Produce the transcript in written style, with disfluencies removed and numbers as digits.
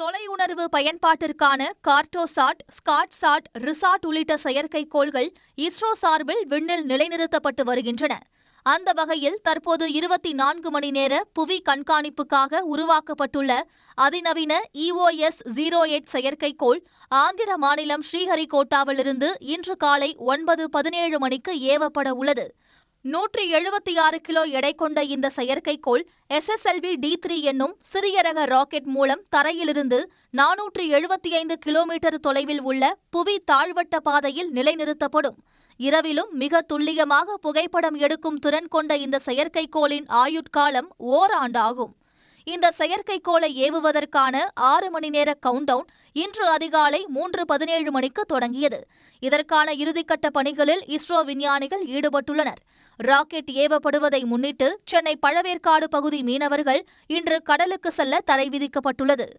தொலையுணர்வு பயன்பாட்டிற்கான கார்ட்டோசாட், ஸ்காட்சாட், ரிசாட் உள்ளிட்ட செயற்கைக்கோள்கள் இஸ்ரோ சார்பில் விண்ணில் நிலைநிறுத்தப்பட்டு வருகின்றன. அந்த வகையில் தற்போது 24 மணி நேர புவி கண்காணிப்புக்காக உருவாக்கப்பட்டுள்ள அதிநவீன EOS-08 செயற்கைக்கோள் ஆந்திர மாநிலம் ஸ்ரீஹரிகோட்டாவிலிருந்து இன்று காலை 9:17 மணிக்கு ஏவப்பட உள்ளது. 176 கிலோ எடை கொண்ட இந்த செயற்கைக்கோள் SSLV-D3 என்னும் சிறிய ரக ராக்கெட் மூலம் தரையிலிருந்து 475 கிலோமீட்டர் தொலைவில் உள்ள புவி தாழ்வட்ட பாதையில் நிலைநிறுத்தப்படும். இரவிலும் மிக துல்லியமாக புகைப்படம் எடுக்கும் திறன் கொண்ட இந்த செயற்கைக்கோளின் ஆயுட்காலம் ஓராண்டாகும். இந்த செயற்கைக்கோளை ஏவுவதற்கான 6 மணி நேர கவுண்டவுன் இன்று அதிகாலை 3:17 மணிக்கு தொடங்கியது. இதற்கான இறுதிக்கட்ட பணிகளில் இஸ்ரோ விஞ்ஞானிகள் ஈடுபட்டுள்ளனர். ராக்கெட் ஏவப்படுவதை முன்னிட்டு சென்னை பழவேற்காடு பகுதி மீனவர்கள் இன்று கடலுக்கு செல்ல தடை விதிக்கப்பட்டுள்ளது.